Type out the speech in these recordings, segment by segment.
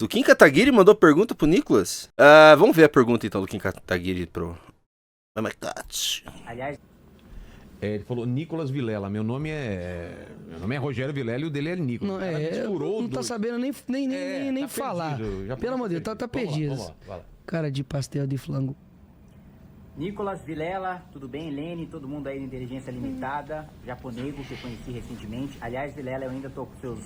O Kim Kataguiri mandou pergunta pro Nicolas. Vamos ver a pergunta então do Kim Kataguiri pro... Aliás, ele falou Nicolas Vilela. Meu nome é Rogério Vilela e o dele é Nicolas. Não tá sabendo nem tá falar. Perdido, Pelo amor de Deus, tá perdido. Vamos lá, vai lá. Cara de pastel de flango. Nicolas Vilela, tudo bem? Lene, todo mundo aí da Inteligência Limitada, japonego que eu conheci recentemente. Aliás, Vilela, eu ainda tô com seus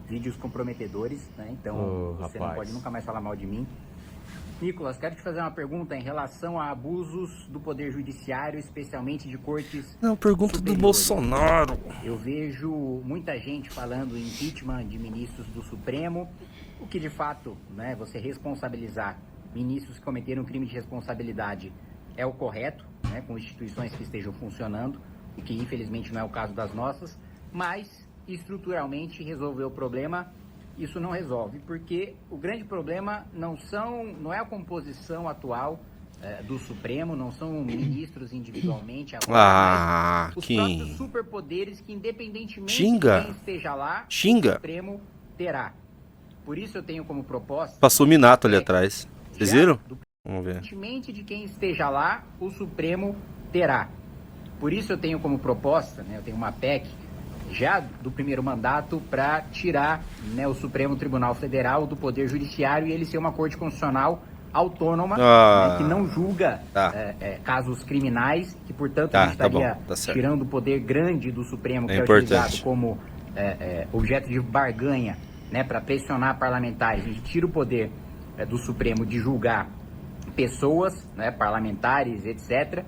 vídeos comprometedores, né? Então você não pode nunca mais falar mal de mim. Nicolas, quero te fazer uma pergunta em relação a abusos do Poder Judiciário, especialmente de cortes Não, pergunta superiores. do Bolsonaro. Eu vejo muita gente falando em impeachment de ministros do Supremo, o que de fato, né, você responsabilizar ministros que cometeram crime de responsabilidade é o correto, né, com instituições que estejam funcionando, e que infelizmente não é o caso das nossas, mas estruturalmente resolver o problema, isso não resolve, porque o grande problema não é a composição atual do Supremo, não são ministros individualmente, agora, mas os próprios superpoderes que, independentemente de quem esteja lá, o Supremo terá. Por isso eu tenho como proposta... Passou o Minato ali atrás. Vocês viram? Vamos ver. Independentemente de quem esteja lá, o Supremo terá. Por isso eu tenho como proposta, né, eu tenho uma PEC já do primeiro mandato para tirar, né, o Supremo Tribunal Federal do Poder Judiciário e ele ser uma corte constitucional autônoma, né, que não julga casos criminais, que portanto não estaria tirando o poder grande do Supremo, que é utilizado como objeto de barganha, né, para pressionar parlamentares. A gente tira o poder do Supremo de julgar pessoas, né, parlamentares, etc.,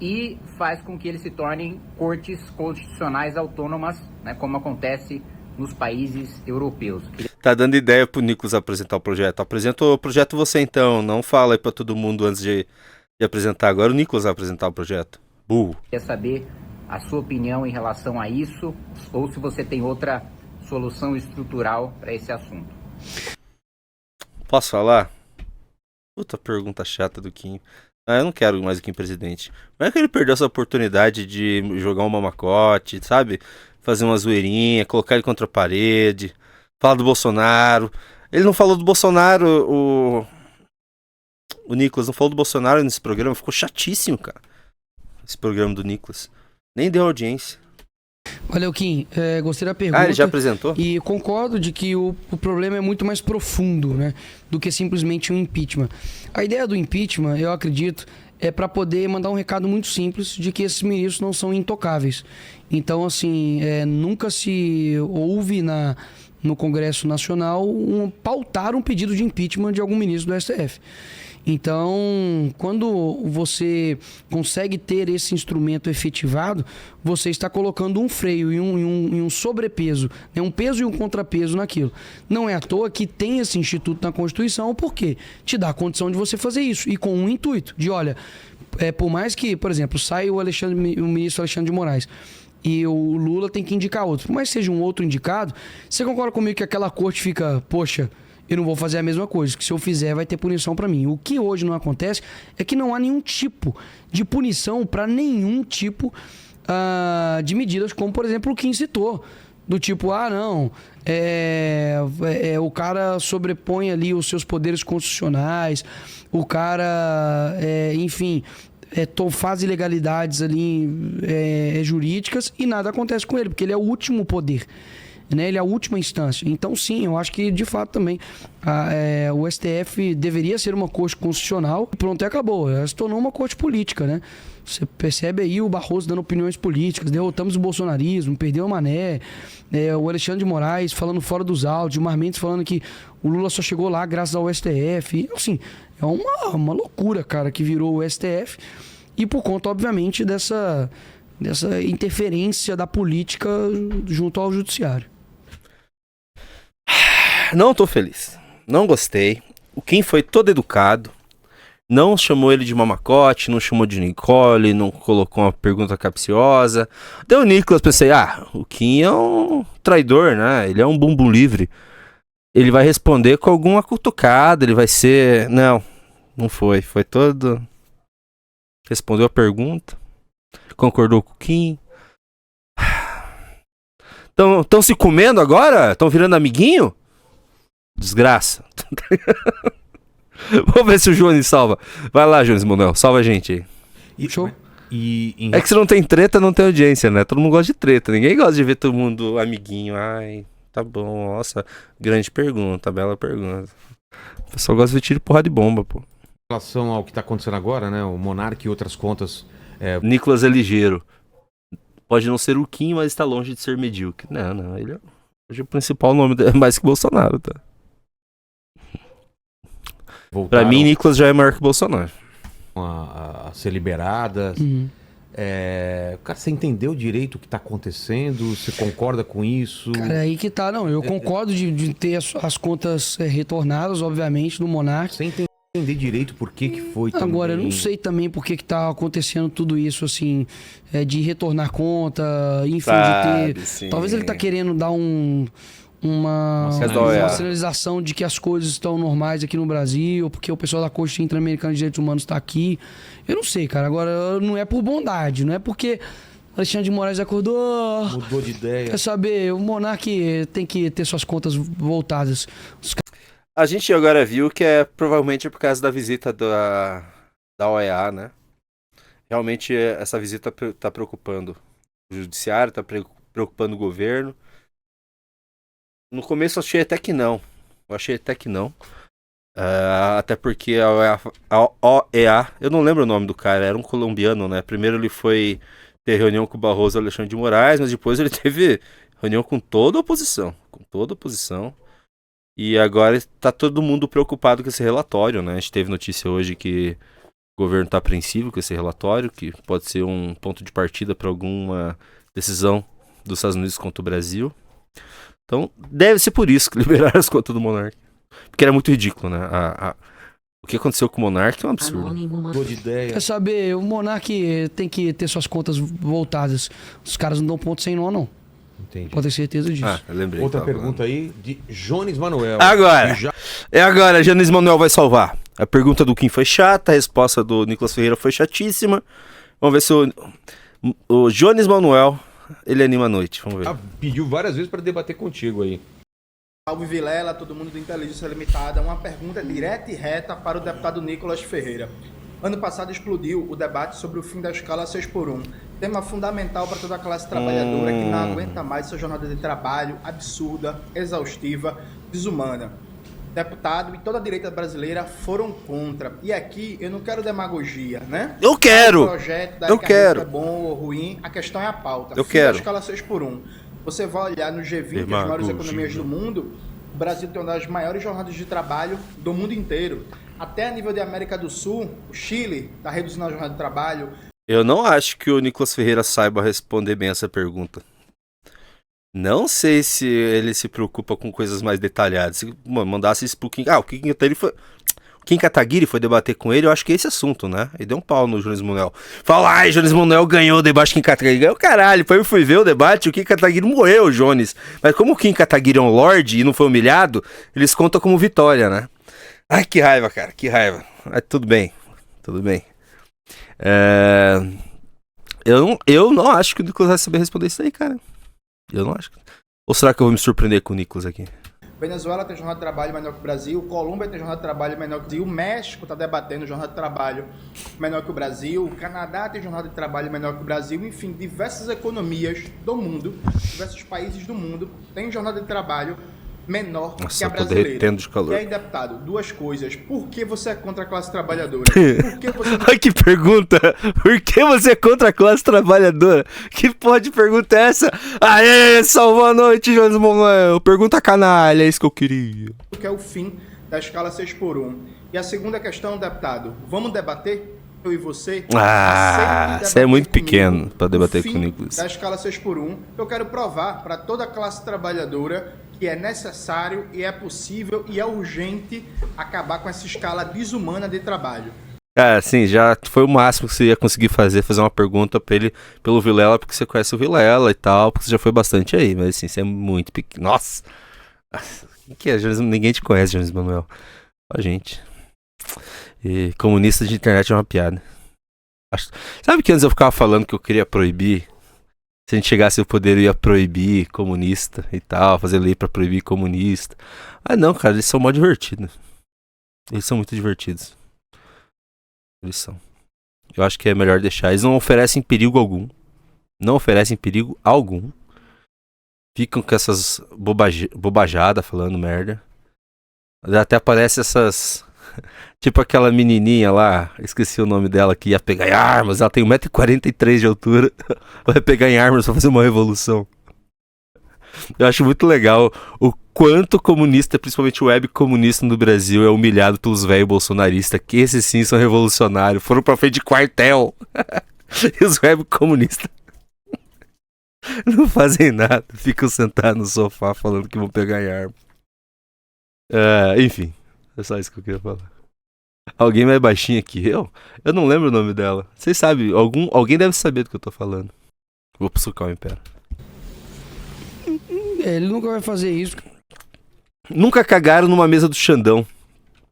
e faz com que eles se tornem cortes constitucionais autônomas, né, como acontece nos países europeus. Tá dando ideia pro Nicolas apresentar o projeto. Apresenta o projeto você então, não fala aí pra todo mundo antes de apresentar. Agora o Nicolas vai apresentar o projeto. Burro. Quer saber a sua opinião em relação a isso, ou se você tem outra solução estrutural para esse assunto? Posso falar? Puta pergunta chata do Kim. Eu não quero mais o Kim presidente. Como é que ele perdeu essa oportunidade de jogar um mamacote, sabe? Fazer uma zoeirinha, colocar ele contra a parede, falar do Bolsonaro. Ele não falou do Bolsonaro, o Nicolas não falou do Bolsonaro nesse programa. Ficou chatíssimo, cara. Esse programa do Nicolas. Nem deu audiência. Valeu, Kim. Gostei da pergunta. Ele já apresentou? E concordo de que o problema é muito mais profundo, né, do que simplesmente um impeachment. A ideia do impeachment, eu acredito, é para poder mandar um recado muito simples de que esses ministros não são intocáveis. Então, assim, nunca se ouve no Congresso Nacional pautar um pedido de impeachment de algum ministro do STF. Então, quando você consegue ter esse instrumento efetivado, você está colocando um freio e um sobrepeso, né? Um peso e um contrapeso naquilo. Não é à toa que tem esse instituto na Constituição, porque te dá a condição de você fazer isso, e com um intuito de, olha, por mais que, por exemplo, saia o ministro Alexandre de Moraes, e o Lula tem que indicar outro, por mais que seja um outro indicado, você concorda comigo que aquela corte fica, poxa, eu não vou fazer a mesma coisa, que se eu fizer vai ter punição para mim. O que hoje não acontece é que não há nenhum tipo de punição para nenhum tipo de medidas, como por exemplo o Kim citou, do tipo, o cara sobrepõe ali os seus poderes constitucionais, o cara, enfim, faz ilegalidades ali jurídicas e nada acontece com ele, porque ele é o último poder. Né, ele é a última instância. Então, sim, eu acho que, de fato, também o STF deveria ser uma corte constitucional e pronto, acabou. Ela se tornou uma corte política, né? Você percebe aí o Barroso dando opiniões políticas, derrotamos o bolsonarismo, perdeu a Mané, o Alexandre de Moraes falando fora dos autos, o Mar Mendes falando que o Lula só chegou lá graças ao STF. Assim, é uma loucura, cara, que virou o STF e por conta, obviamente, dessa interferência da política junto ao judiciário. Não tô feliz. Não gostei. O Kim foi todo educado. Não chamou ele de mamacote, não chamou de Nicole, não colocou uma pergunta capciosa. Deu o Nicolas, pensei, o Kim é um traidor, né? Ele é um bumbum livre. Ele vai responder com alguma cutucada, ele vai ser... Não foi. Foi todo... Respondeu a pergunta. Concordou com o Kim. Estão se comendo agora? Estão virando amiguinho? Desgraça. Vamos ver se o Jones salva. Vai lá, Jones Manuel, salva a gente aí. Show. É que se não tem treta, não tem audiência, né? Todo mundo gosta de treta. Ninguém gosta de ver todo mundo amiguinho. Ai, tá bom, nossa. Grande pergunta, bela pergunta. O pessoal gosta de ver tiro e porra de bomba, pô. Em relação ao que tá acontecendo agora, né? O Monark e outras contas. Nicolas é ligeiro. Pode não ser o Kim, mas está longe de ser medíocre. Não, ele é hoje o principal nome é mais que Bolsonaro, tá? Voltaram Pra mim, Nicolas já é maior que Bolsonaro. a ser liberadas. Uhum. Cara, você entendeu direito o que tá acontecendo? Você concorda com isso? Cara, é aí que tá. Não, eu concordo de ter as contas retornadas, obviamente, do Monark. Sem entender direito por que foi também. Agora, eu não sei também por que tá acontecendo tudo isso, assim, de retornar conta, enfim, de ter... Sim. Talvez ele tá querendo dar uma sinalização de que as coisas estão normais aqui no Brasil, porque o pessoal da Corte Interamericana de Direitos Humanos está aqui. Eu não sei, cara. Agora, não é por bondade, não é porque Alexandre de Moraes acordou... Mudou de ideia. Quer saber, o Monark tem que ter suas contas voltadas. A gente agora viu que provavelmente por causa da visita da OEA, né? Realmente essa visita tá preocupando o judiciário, tá preocupando o governo. No começo eu achei até que não. Até porque a OEA, eu não lembro o nome do cara, era um colombiano, né? Primeiro ele foi ter reunião com o Barroso e Alexandre de Moraes, mas depois ele teve reunião com toda a oposição. E agora está todo mundo preocupado com esse relatório, né? A gente teve notícia hoje que o governo está apreensivo com esse relatório, que pode ser um ponto de partida para alguma decisão dos Estados Unidos contra o Brasil. Então, deve ser por isso que liberaram as contas do Monark. Porque era muito ridículo, né? O que aconteceu com o Monark é um absurdo. Mudou de ideia. Quer saber, o Monark tem que ter suas contas voltadas. Os caras não dão ponto sem nó, não. Entendi. Pode ter certeza disso. Eu lembrei. Outra pergunta aí de Jones Manuel. Agora! Que já- Agora, Jones Manuel vai salvar. A pergunta do Kim foi chata, a resposta do Nicolas Ferreira foi chatíssima. Vamos ver se o Jones Manuel, ele anima a noite. Vamos ver. Pediu várias vezes para debater contigo aí. Salve Vilela, todo mundo do Inteligência Limitada. Uma pergunta direta e reta para o deputado Nicolas Ferreira. Ano passado explodiu o debate sobre o fim da escala 6x1. Tema fundamental para toda a classe trabalhadora que não aguenta mais sua jornada de trabalho absurda, exaustiva, desumana. Deputado e toda a direita brasileira foram contra. E aqui eu não quero demagogia, né? Eu quero! O projeto da Eu quero! é bom ou ruim, a questão é a pauta. Eu Fim quero. da escala 6x1. Você vai olhar no G20, as maiores economias do mundo, o Brasil tem uma das maiores jornadas de trabalho do mundo inteiro. Até a nível de América do Sul, o Chile está reduzindo a jornada de trabalho. Eu não acho que o Nicolas Ferreira saiba responder bem essa pergunta. Não sei se ele se preocupa com coisas mais detalhadas. Se mandasse isso pro Kim... o Kim Kataguiri foi debater com ele, eu acho que é esse assunto, né? Ele deu um pau no Jones Manuel. Fala, ai, Jones Manuel ganhou o debate, Kim Kataguiri ganhou, caralho. Foi eu fui ver o debate, o Kim Kataguiri morreu, o Jones. Mas como o Kim Kataguiri é um lorde e não foi humilhado, eles contam como vitória, né? Ai, que raiva, cara, que raiva. Mas tudo bem. Eu não acho que o Nicolas vai saber responder isso aí, cara. Eu não acho. Ou será que eu vou me surpreender com o Nicolas aqui? Venezuela tem jornada de trabalho menor que o Brasil, Colômbia tem jornada de trabalho menor que o Brasil, o México está debatendo jornada de trabalho menor que o Brasil, o Canadá tem jornada de trabalho menor que o Brasil, enfim, diversas economias do mundo, diversos países do mundo têm jornada de trabalho menor que Nossa, a eu tô brasileira. derretendo de calor. E aí, deputado, duas coisas. Por que você é contra a classe trabalhadora? Por que você Ai, que pergunta! Por que você é contra a classe trabalhadora? Que porra de pergunta é essa? Aê, salvou a noite, Jones Manuel. Pergunta canalha, é isso que eu queria. não quer o fim da escala 6x1? E a segunda questão, deputado, vamos debater? Eu e você? Aceite Você é muito debater pequeno comigo pra debater o fim com o Nicolas. da escala 6x1. Eu quero provar para toda a classe trabalhadora que é necessário e é possível e é urgente acabar com essa escala desumana de trabalho. Sim, já foi o máximo que você ia conseguir fazer uma pergunta pra ele, pelo Vilela, porque você conhece o Vilela e tal, porque você já foi bastante aí, mas assim, você é muito pequeno. Nossa! Quem que é? Ninguém te conhece, Jones Manuel. A gente. E comunista de internet é uma piada. Sabe que antes eu ficava falando que eu queria proibir Se a gente chegasse ao poder, eu ia proibir comunista e tal, fazer lei pra proibir comunista. Ah, não, cara, eles são mó divertidos. Eles são muito divertidos. Eles são. Eu acho que é melhor deixar. Eles não oferecem perigo algum. Não oferecem perigo algum. Ficam com essas bobajadas falando merda. Até aparece essas... Tipo aquela menininha lá, esqueci o nome dela, que ia pegar em armas. Ela tem 1,43 m de altura. Vai pegar em armas pra fazer uma revolução. Eu acho muito legal o quanto comunista, principalmente o web comunista no Brasil, é humilhado pelos velhos bolsonaristas, que esses sim são revolucionários. Foram pra frente de quartel. E os web comunistas não fazem nada. Ficam sentados no sofá falando que vão pegar em arma. Enfim, é só isso que eu queria falar. Alguém mais baixinho que eu? Eu não lembro o nome dela. Vocês sabem, alguém deve saber do que eu tô falando. Vou pro sucar o Império. Ele nunca vai fazer isso. Nunca cagaram numa mesa do Xandão.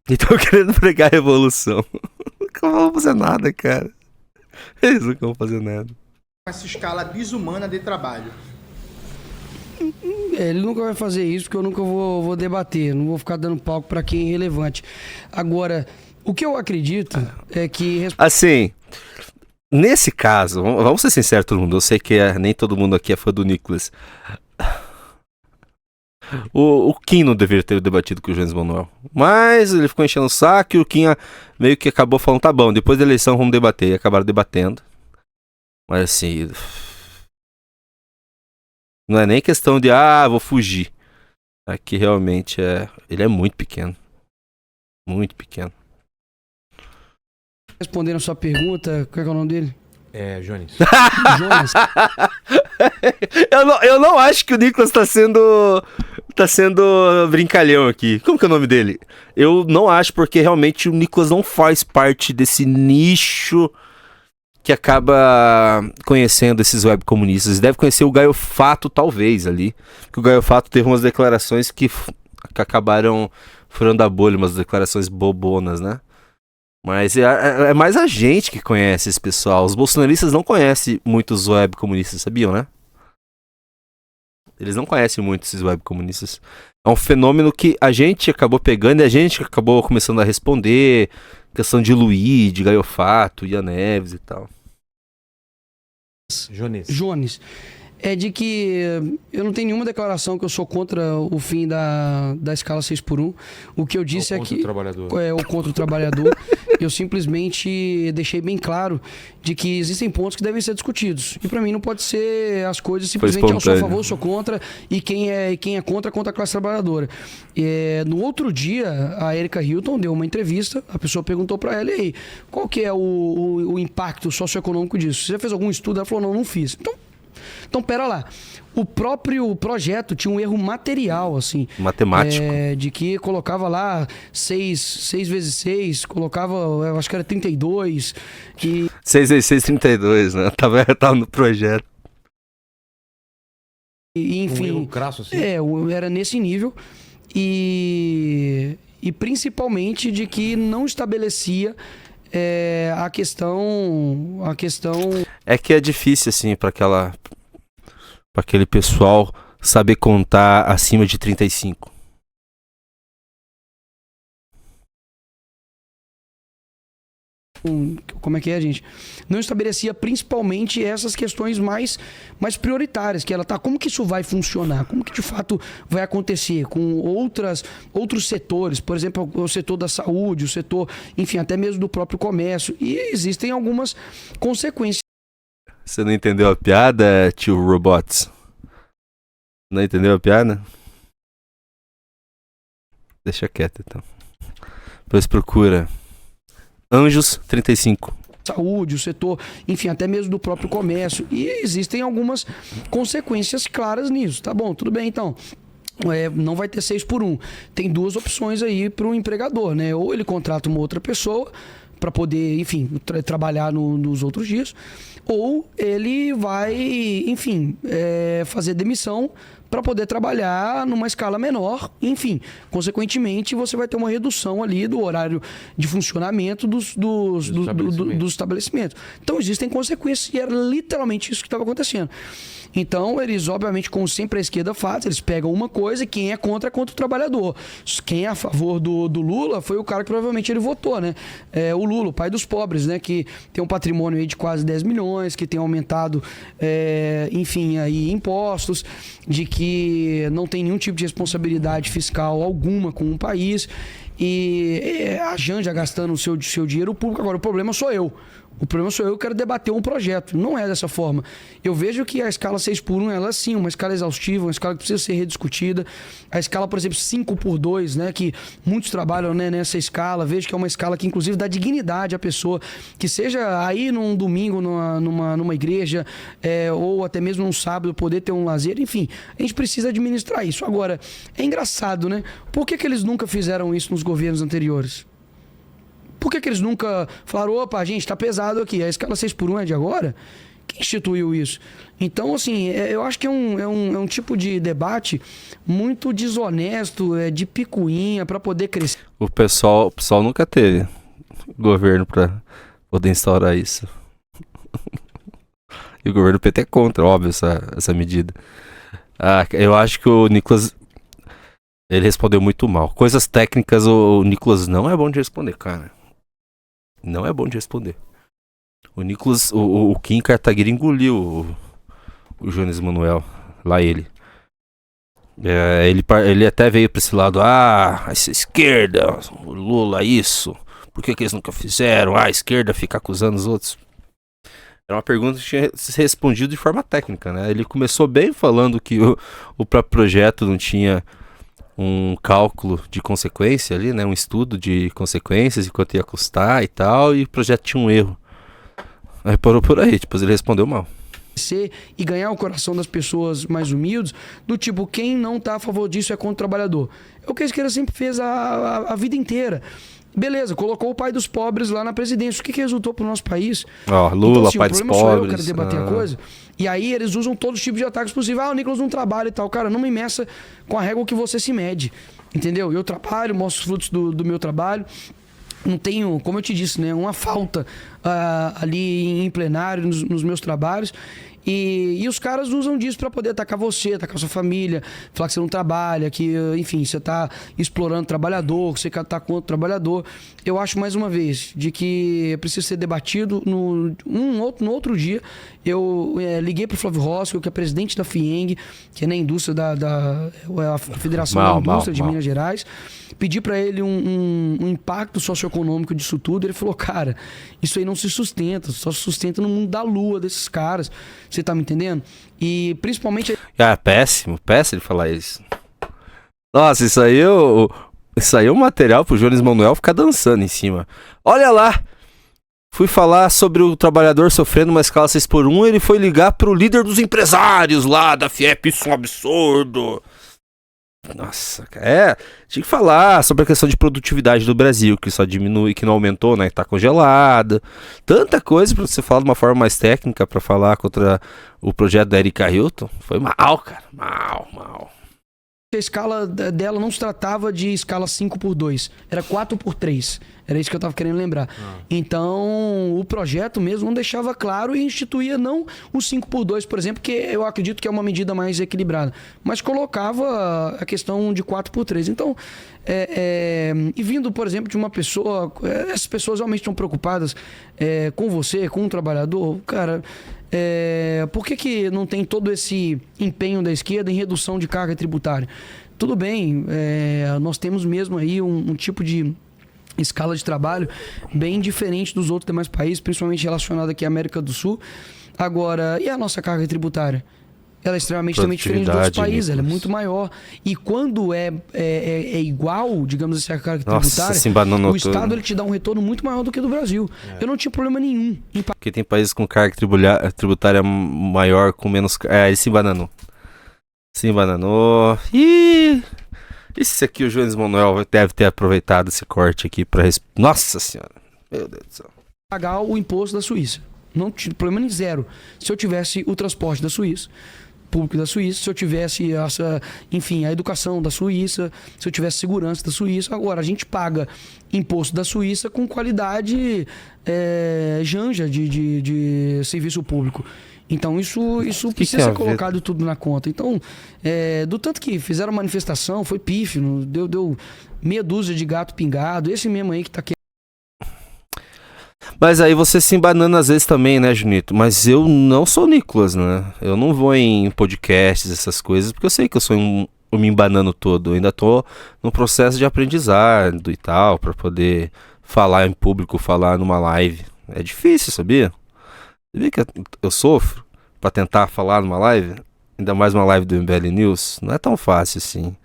E estão querendo pregar a revolução. Nunca vão fazer nada, cara. Eles nunca vão fazer nada. Essa escala desumana de trabalho. Ele nunca vai fazer isso, porque eu nunca vou debater. Não vou ficar dando palco pra quem é irrelevante. Agora, o que eu acredito é que... Assim, nesse caso, vamos ser sinceros todo mundo. Eu sei que nem todo mundo aqui é fã do Nicolas. O Kim não deveria ter debatido com o Jones Manuel. Mas ele ficou enchendo o saco e o Kim meio que acabou falando, tá bom, depois da eleição vamos debater. E acabaram debatendo. Mas assim... Não é nem questão de, vou fugir. Aqui realmente ele é muito pequeno. Muito pequeno. Respondendo a sua pergunta, qual é o nome dele? Jones. Jonas. eu não acho que o Nicolas tá sendo brincalhão aqui. Como que é o nome dele? Eu não acho, porque realmente o Nicolas não faz parte desse nicho que acaba conhecendo esses web comunistas. Deve conhecer o Gaio Fato, talvez, ali. Porque o Gaio Fato teve umas declarações que acabaram furando a bolha, umas declarações bobonas, né? Mas é mais a gente que conhece esse pessoal. Os bolsonaristas não conhecem muitos web comunistas, sabiam, né? Eles não conhecem muito esses web comunistas. É um fenômeno que a gente acabou pegando e a gente acabou começando a responder. Questão de Luiz, de Gaio Fato, Ian Neves e tal. Jones. É de que eu não tenho nenhuma declaração que eu sou contra o fim da escala 6x1. O que eu disse é que é o contra o trabalhador. Eu simplesmente deixei bem claro de que existem pontos que devem ser discutidos. E para mim não pode ser as coisas simplesmente eu sou a favor, eu sou contra, e quem é contra a classe trabalhadora. No outro dia, a Erika Hilton deu uma entrevista, a pessoa perguntou para ela, e aí, qual que é o impacto socioeconômico disso? Você já fez algum estudo? Ela falou, não fiz. Então, pera lá. O próprio projeto tinha um erro material, assim. Matemático. De que colocava lá 6 vezes 6, colocava, eu acho que era 32. 6 vezes 6, 32, né? Tava no projeto. Enfim. Um erro crasso, assim. Era nesse nível. E principalmente de que não estabelecia a questão... É que é difícil, assim, para aquele pessoal saber contar acima de 35. Como é que é, gente? Não estabelecia principalmente essas questões mais prioritárias, que ela tá, como que isso vai funcionar? Como que de fato vai acontecer com outros setores, por exemplo, o setor da saúde, o setor, enfim, até mesmo do próprio comércio, e existem algumas consequências. Você não entendeu a piada, tio Robots? Não entendeu a piada? Deixa quieto, então. Depois procura Anjos 35. Saúde, o setor, enfim, até mesmo do próprio comércio. E existem algumas consequências claras nisso. Tá bom, tudo bem, então. Não vai ter 6x1. Tem duas opções aí para o empregador, né? Ou ele contrata uma outra pessoa para poder, enfim, trabalhar nos outros dias, ou ele vai, enfim, fazer demissão para poder trabalhar numa escala menor, enfim, consequentemente você vai ter uma redução ali do horário de funcionamento dos estabelecimentos. Então existem consequências e era literalmente isso que estava acontecendo. Então eles, obviamente, como sempre a esquerda faz, eles pegam uma coisa e quem é contra o trabalhador. Quem é a favor do Lula foi o cara que provavelmente ele votou, né? O Lula, o pai dos pobres, né? Que tem um patrimônio aí de quase 10 milhões, que tem aumentado, enfim, aí impostos, de que não tem nenhum tipo de responsabilidade fiscal alguma com o país e a Janja gastando o seu dinheiro público. Agora, o problema sou eu. O problema sou eu que quero debater um projeto. Não é dessa forma. Eu vejo que a escala 6x1, ela é sim uma escala exaustiva, uma escala que precisa ser rediscutida. A escala, por exemplo, 5x2, né, que muitos trabalham, né, nessa escala. Vejo que é uma escala que, inclusive, dá dignidade à pessoa. Que seja aí num domingo, numa igreja, ou até mesmo num sábado, poder ter um lazer. Enfim, a gente precisa administrar isso. Agora, é engraçado, né? Por que eles nunca fizeram isso nos governos anteriores? Por que eles nunca falaram, opa, gente, tá pesado aqui, a escala 6x1 é de agora? Quem instituiu isso? Então, assim, eu acho que é um tipo de debate muito desonesto, de picuinha, para poder crescer. O pessoal nunca teve governo para poder instaurar isso. E o governo PT é contra, óbvio, essa medida. Eu acho que o Nicolas, ele respondeu muito mal. Coisas técnicas, o Nicolas não é bom de responder, cara. Não é bom de responder. O Nicolas, o Kim Kataguiri engoliu o Jones Manuel, lá ele. Ele até veio pra esse lado, essa esquerda, o Lula, isso. Por que eles nunca fizeram? A esquerda fica acusando os outros. Era uma pergunta que tinha respondido de forma técnica, né? Ele começou bem falando que o próprio projeto não tinha um cálculo de consequência ali, né? Um estudo de consequências e quanto ia custar e tal, e o projeto tinha um erro. Aí parou por aí, depois ele respondeu mal. E ganhar o coração das pessoas mais humildes, do tipo, quem não tá a favor disso é contra o trabalhador. É o que a esquerda sempre fez a vida inteira. Beleza, colocou o pai dos pobres lá na presidência. O que resultou pro nosso país? Lula, então, assim, pai dos pobres. O problema sou eu, quero debater a coisa. E aí eles usam todos os tipos de ataques possíveis. O Nicolas não trabalha e tal. Cara, não me meça com a régua que você se mede. Entendeu? Eu trabalho, mostro os frutos do meu trabalho. Não tenho, como eu te disse, né, uma falta ali em plenário, nos meus trabalhos. E os caras usam disso para poder atacar você, atacar sua família, falar que você não trabalha, que, enfim, você tá explorando o trabalhador, que você tá contra o trabalhador. Eu acho, mais uma vez, de que precisa ser debatido. No outro dia, eu liguei pro Flávio Rossi, que é presidente da FIENG, que é na indústria a Federação da Indústria de Minas Gerais. Pedi para ele um impacto socioeconômico disso tudo. Ele falou, cara, isso aí não se sustenta, só se sustenta no mundo da lua desses caras. Você tá me entendendo? E principalmente... péssimo ele falar isso. Nossa, isso aí é um material pro Jones Manuel ficar dançando em cima. Olha lá! Fui falar sobre o trabalhador sofrendo uma escala 6x1, ele foi ligar pro líder dos empresários lá da FIEP, isso é um absurdo. Nossa, cara, tinha que falar sobre a questão de produtividade do Brasil, que só diminui, que não aumentou, né, que tá congelada. Tanta coisa pra você falar de uma forma mais técnica, pra falar contra o projeto da Erika Hilton. Foi mal, cara, mal. A escala dela não se tratava de escala 5x2, era 4x3. Era isso que eu tava querendo lembrar. Então, o projeto mesmo não deixava claro e instituía não o 5x2, por exemplo, que eu acredito que é uma medida mais equilibrada, mas colocava a questão de 4x3. Então, e vindo, por exemplo, de uma pessoa... essas pessoas realmente estão preocupadas com você, com o trabalhador. Cara, por que não tem todo esse empenho da esquerda em redução de carga tributária? Tudo bem, nós temos mesmo aí um tipo de escala de trabalho bem diferente dos outros demais países, principalmente relacionado aqui à América do Sul. Agora, e a nossa carga tributária? Ela é extremamente também diferente dos outros países, ela é muito maior. E quando é igual, digamos assim, a carga tributária, o Estado ele te dá um retorno muito maior do que do Brasil. Eu não tinha problema nenhum. Porque tem países com carga tributária maior, com menos... ele se embananou. Isso aqui o Jones Manuel deve ter aproveitado esse corte aqui pra... Nossa senhora, meu Deus do céu. Pagar o imposto da Suíça. Não tive problema zero. Se eu tivesse o transporte da Suíça, público da Suíça, se eu tivesse enfim, a educação da Suíça, se eu tivesse segurança da Suíça. Agora, a gente paga imposto da Suíça com qualidade janja de serviço público. Então, isso precisa ser colocado tudo na conta. Então, do tanto que fizeram manifestação, foi pífio, deu meia dúzia de gato pingado. Esse mesmo aí que tá querendo. Mas aí você se embanana às vezes também, né, Junito? Mas eu não sou o Nicolas, né? Eu não vou em podcasts, essas coisas, porque eu sei que eu sou me embanando todo. Eu ainda tô no processo de aprendizado e tal, pra poder falar em público, falar numa live. É difícil, sabia? Sabia que eu sofro pra tentar falar numa live? Ainda mais uma live do MBL News. Não é tão fácil assim,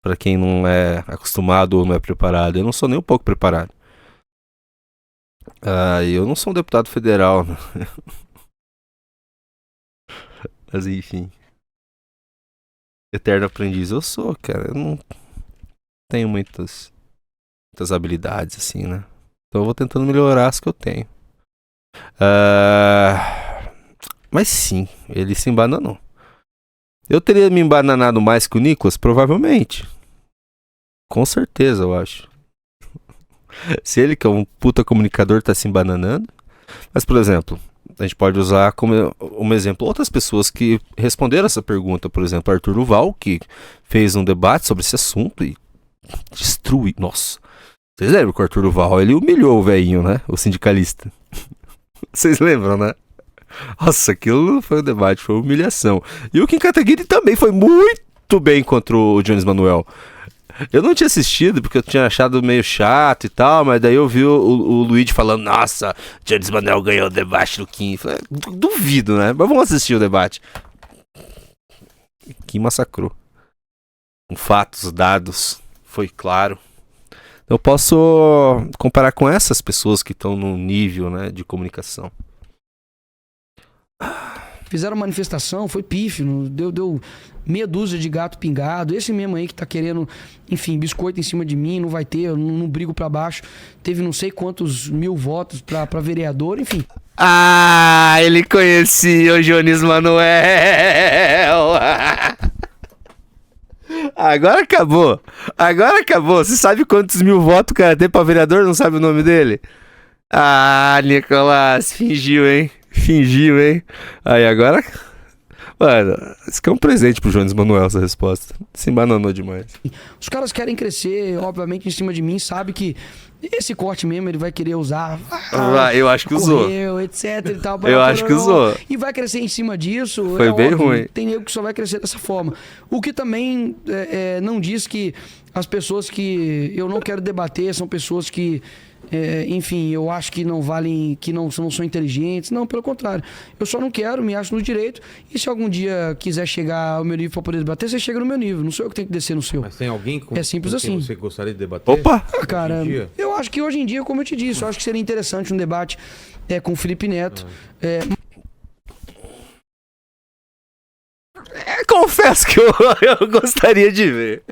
pra quem não é acostumado ou não é preparado. Eu não sou nem um pouco preparado. Eu não sou um deputado federal, né? Mas enfim. Eterno aprendiz eu sou, cara. Eu não tenho muitas habilidades, assim, né? Então eu vou tentando melhorar as que eu tenho. Mas sim, ele se embananou. Eu teria me embananado mais que o Nicolas? Provavelmente. Com certeza, eu acho. Se ele, que é um puta comunicador, tá se embananando. Mas, por exemplo, a gente pode usar como um exemplo outras pessoas que responderam essa pergunta. Por exemplo, Arthur Duval, que fez um debate sobre esse assunto e destruiu. Nossa, vocês lembram que o Arthur Duval, ele humilhou o velhinho, né? O sindicalista. Vocês lembram, né? Nossa, aquilo não foi um debate, foi uma humilhação. E o Kim Kataguiri também foi muito bem contra o Jones Manuel. Eu não tinha assistido porque eu tinha achado meio chato e tal, mas daí eu vi o Luigi falando, nossa, Jones Manuel ganhou o debate do Kim. Falei, duvido, né? Mas vamos assistir o debate. Kim massacrou. Com fatos, dados, foi claro. Eu posso comparar com essas pessoas que estão num nível, né, de comunicação. Fizeram manifestação, foi pífio, deu meia dúzia de gato pingado. Esse mesmo aí que tá querendo, enfim, biscoito em cima de mim, não vai ter, eu não brigo pra baixo. Teve não sei quantos mil votos pra vereador, enfim. Ele conhecia o Jones Manuel. Agora acabou. Você sabe quantos mil votos o cara tem pra vereador? Não sabe o nome dele? Nicolás, fingiu, hein? Aí agora... Mano, isso aqui é um presente pro Jones Manuel, essa resposta. Se embananou demais. Os caras querem crescer, obviamente, em cima de mim. Sabe que esse corte mesmo ele vai querer usar. Eu acho que usou. Etc e tal. Eu acho que usou. E vai crescer em cima disso. Foi bem óbvio, ruim. Tem nego que só vai crescer dessa forma. O que também não diz que as pessoas que eu não quero debater são pessoas que... enfim, eu acho que não valem, que não são inteligentes. Não, pelo contrário. Eu só não quero, me acho no direito. E se algum dia quiser chegar ao meu nível para poder debater, você chega no meu nível. Não sou eu que tenho que descer no seu. Mas tem alguém com, É simples com quem assim. você gostaria de debater? Opa! Cara, eu acho que hoje em dia, como eu te disse, eu acho que seria interessante um debate com o Felipe Neto. Confesso que eu gostaria de ver.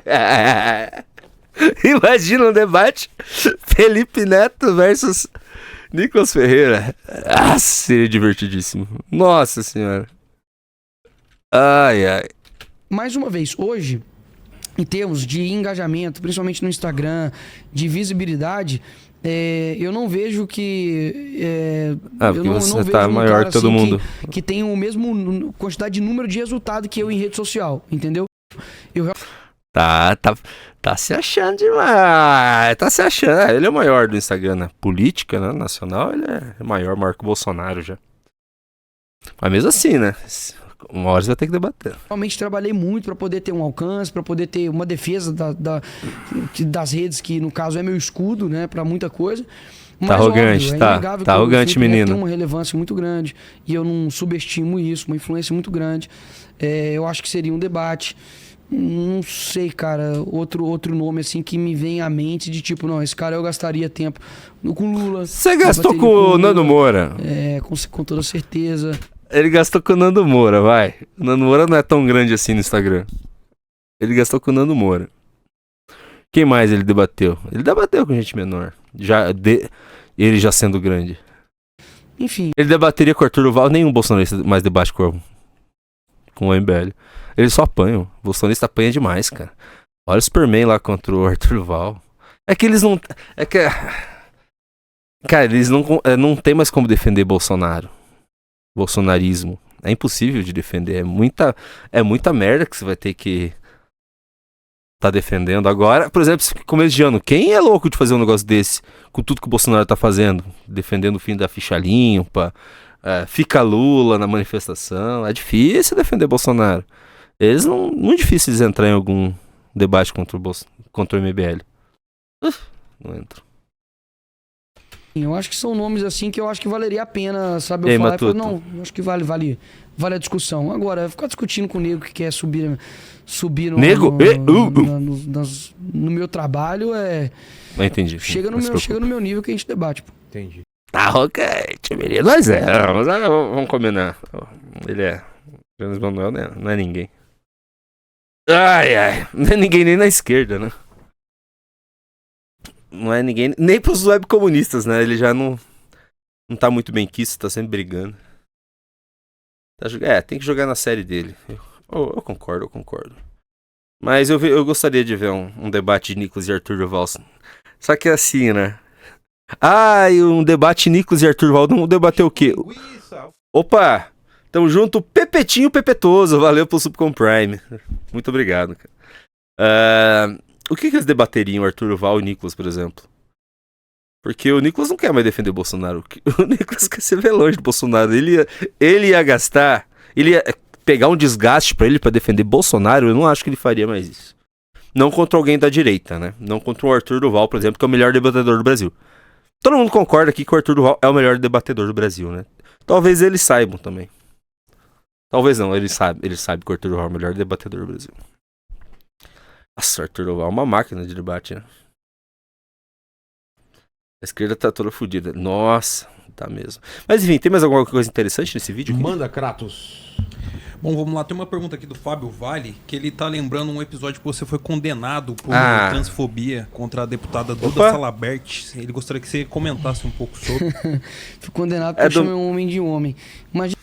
Imagina um debate Felipe Neto versus Nicolas Ferreira. Seria divertidíssimo. Nossa senhora. Ai. Mais uma vez, hoje, em termos de engajamento, principalmente no Instagram, de visibilidade, eu não vejo que... porque eu não você vejo tá um maior cara, que todo mundo. Que tem o mesmo quantidade de número de resultado que eu em rede social, entendeu? Tá se achando demais. Tá se achando. Ele é o maior do Instagram, né? Política, né? Nacional, ele é maior que o Bolsonaro já. Mas mesmo assim, né? Uma hora você vai ter que debater. Realmente trabalhei muito para poder ter um alcance, para poder ter uma defesa das redes, que no caso é meu escudo, né? Para muita coisa. Mas, tá arrogante, óbvio, tá arrogante, menino. Tem uma relevância muito grande e eu não subestimo isso, uma influência muito grande. Eu acho que seria um debate. Não sei, cara, outro nome assim que me vem à mente de tipo, não, esse cara eu gastaria tempo com Lula. Você gastou com o Nando Moura? Com toda certeza. Ele gastou com o Nando Moura, vai. O Nando Moura não é tão grande assim no Instagram. Ele gastou com o Nando Moura. Quem mais ele debateu? Ele debateu com gente menor. Ele já sendo grande. enfim. Ele debateria com o Arthur Duval, nenhum bolsonarista mais debate com o MBL. Eles só apanham. O bolsonarista apanha demais, cara. Olha o Superman lá contra o Arthur Duval. É que eles não. É que. Cara, eles não tem mais como defender Bolsonaro. Bolsonarismo. É impossível de defender. É muita merda que você vai ter que tá defendendo agora. Por exemplo, começo de ano, quem é louco de fazer um negócio desse com tudo que o Bolsonaro tá fazendo? Defendendo o fim da ficha limpa, fica Lula na manifestação. É difícil defender Bolsonaro. Eles não. Muito difícil eles entrar em algum debate contra o MBL. Não entro. Eu acho que são nomes assim que eu acho que valeria a pena, sabe? Ei, Eu falar, Matuto. não, eu acho que vale a discussão. Agora, ficar discutindo com o nego que quer subir no, Nego? no meu trabalho Não entendi. chega no meu nível que a gente debate, pô. Entendi. Ah, ok, menino. Nós vamos combinar. Ele é. Jones Manuel não é ninguém. Ai. Não é ninguém nem na esquerda, né? Não é ninguém. Nem pros web comunistas, né? Ele já não tá muito bem quisto, tá sempre brigando. Tem que jogar na série dele. Eu concordo. Mas eu gostaria de ver um debate de Nicolas e Arthur Duval. Só que é assim, né? E um debate Nicolas e Arthur Duval. Vamos debater o quê? Opa! Tamo junto, Pepetinho Pepetoso. Valeu pelo Subcom Prime. Muito obrigado, cara. O que eles debateriam, Arthur Duval e Nicolas, por exemplo? Porque o Nicolas não quer mais defender o Bolsonaro. O Nicolas quer ser longe do Bolsonaro. Ele ia gastar... Ele ia pegar um desgaste pra ele pra defender Bolsonaro. Eu não acho que ele faria mais isso. Não contra alguém da direita, né? Não contra o Arthur Duval, por exemplo, que é o melhor debatedor do Brasil. Todo mundo concorda aqui que o Arthur Duval é o melhor debatedor do Brasil, né? Talvez eles saibam também. Talvez não, ele sabe que o Arthur Duval é o melhor debatedor do Brasil. Nossa, o Arthur Duval é uma máquina de debate, né? A esquerda tá toda fodida. Nossa, tá mesmo. Mas enfim, tem mais alguma coisa interessante nesse vídeo aqui? Manda, Kratos. Bom, vamos lá. Tem uma pergunta aqui do Fábio Vale, que ele tá lembrando um episódio que você foi condenado por transfobia contra a deputada Duda Salabert. Ele gostaria que você comentasse um pouco sobre. Fui condenado porque eu chamei um homem de homem. Mas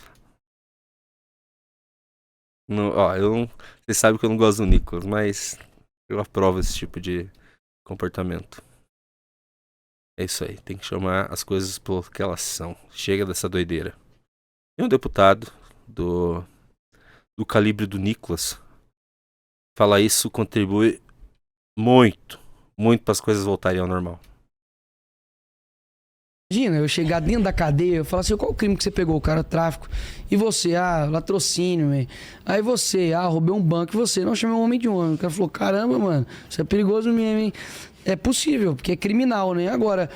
Vocês sabem que eu não gosto do Nicolas, mas eu aprovo esse tipo de comportamento. É isso aí, tem que chamar as coisas pelo que elas são. Chega dessa doideira. E um deputado do calibre do Nicolas falar isso contribui muito para as coisas voltarem ao normal. imagina, eu chegar dentro da cadeia, eu falar assim, qual o crime que você pegou? O cara, tráfico. E você? Latrocínio, velho. Aí você? Roubei um banco. E você? Não, chamei um homem de homem. O cara falou, caramba, mano, isso é perigoso mesmo, hein? É possível, porque é criminal, né? Agora...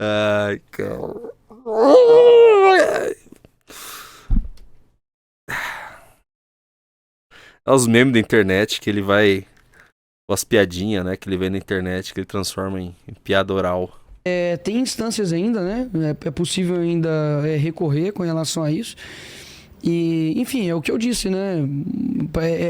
Ai, cara... Os memes da internet que ele vai... As piadinhas, né? Que ele vê na internet, que ele transforma em piada oral. Tem instâncias ainda, né? É possível ainda recorrer com relação a isso. E, enfim, é o que eu disse, né?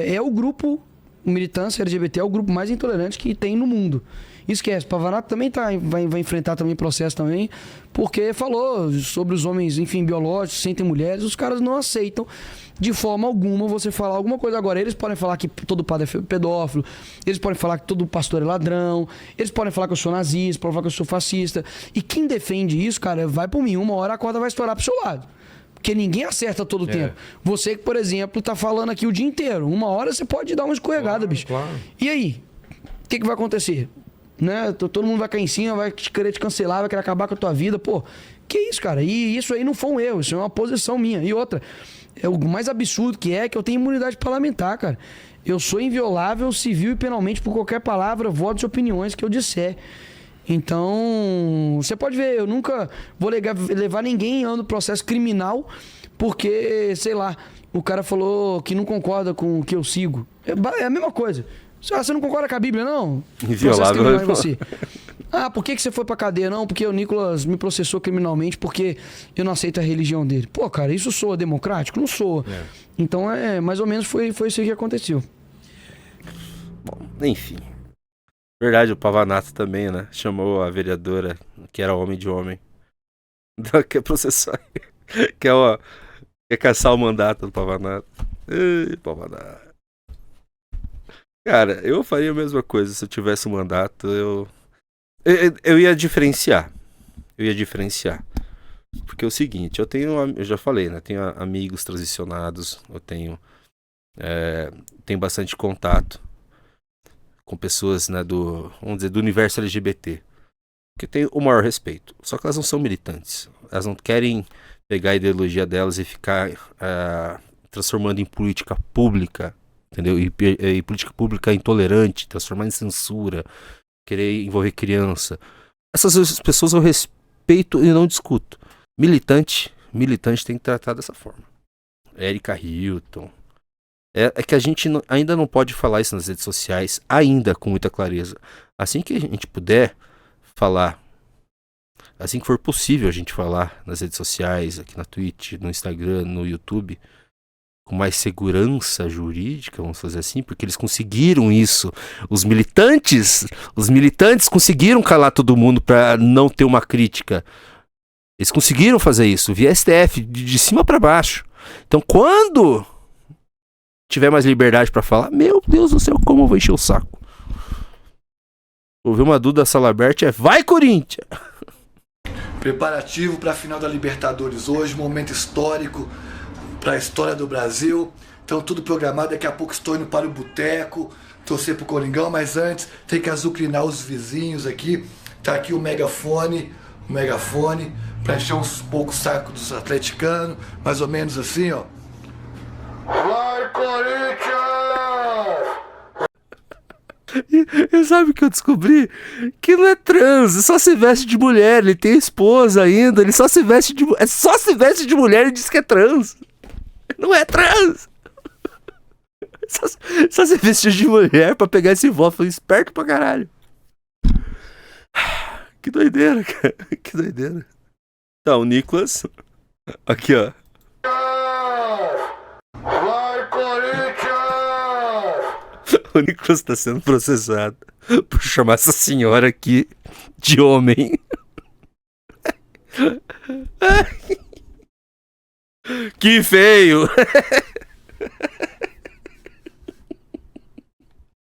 É o grupo, militância LGBT, é o grupo mais intolerante que tem no mundo. Esquece, Pavanato também vai enfrentar também processo também, porque falou sobre os homens, enfim, biológicos, sentem mulheres, os caras não aceitam de forma alguma você falar alguma coisa. Agora, eles podem falar que todo padre é pedófilo, eles podem falar que todo pastor é ladrão, eles podem falar que eu sou nazista, podem falar que eu sou fascista. E quem defende isso, cara, vai por mim, uma hora a corda vai estourar pro seu lado. Porque ninguém acerta todo o tempo. Você que, por exemplo, tá falando aqui o dia inteiro, uma hora você pode dar uma escorregada, bicho. Claro. E aí? O que vai acontecer? Né? Todo mundo vai cair em cima, vai querer te cancelar, vai querer acabar com a tua vida. Pô, que isso, cara? E isso aí não foi um erro, isso é uma posição minha. E outra, o mais absurdo que eu tenho imunidade parlamentar, cara. Eu sou inviolável civil e penalmente por qualquer palavra, votos e opiniões que eu disser. Então, você pode ver, eu nunca vou levar ninguém no processo criminal porque, sei lá, o cara falou que não concorda com o que eu sigo. É a mesma coisa. Você não concorda com a Bíblia, não? Inviolável. Em você. Por que você foi pra cadeia? Não, porque o Nicolas me processou criminalmente porque eu não aceito a religião dele. Pô, cara, isso soa democrático? Não soa. Então, mais ou menos foi isso que aconteceu. Bom, enfim. Verdade, o Pavanato também, né? Chamou a vereadora, que era homem de homem. Quer processar. Quer, ó, quer caçar o mandato do Pavanato. Ei, Pavanato. Cara, eu faria a mesma coisa se eu tivesse um mandato. Eu ia diferenciar. Porque é o seguinte, eu já falei, né? Tenho amigos transicionados, tenho bastante contato com pessoas, né, vamos dizer, do universo LGBT. Que tem o maior respeito. Só que elas não são militantes. Elas não querem pegar a ideologia delas e ficar transformando em política pública, entendeu? E política pública intolerante, transformar em censura, querer envolver criança. Essas pessoas eu respeito e não discuto. Militante tem que tratar dessa forma. Erika Hilton. É que a gente ainda não pode falar isso nas redes sociais, ainda com muita clareza. Assim que a gente puder falar, assim que for possível a gente falar nas redes sociais, aqui na Twitch, no Instagram, no YouTube, com mais segurança jurídica, vamos fazer assim, porque eles conseguiram isso. Os militantes conseguiram calar todo mundo para não ter uma crítica. Eles conseguiram fazer isso via STF, de cima para baixo. Então, quando tiver mais liberdade para falar, meu Deus do céu, como eu vou encher o saco. Ouvi uma Duda Salabert, vai Corinthians! Preparativo para a final da Libertadores hoje, momento histórico para a história do Brasil. Então tudo programado, daqui a pouco estou indo para o boteco, torcer pro Coringão, mas antes tem que azucrinar os vizinhos aqui. Tá aqui o megafone para encher uns poucos sacos dos atleticanos, mais ou menos assim, ó. Vai Corinthians! E sabe o que eu descobri? Que não é trans, só se veste de mulher, ele tem esposa ainda, ele só se veste de mulher e diz que é trans. Não é trans. Só se vestiu de mulher pra pegar esse voto, foi esperto pra caralho. Que doideira, cara, que doideira. Tá, o Nicolas, aqui ó. Vai Corinthians! O Nicolas tá sendo processado por chamar essa senhora aqui de homem. Que feio!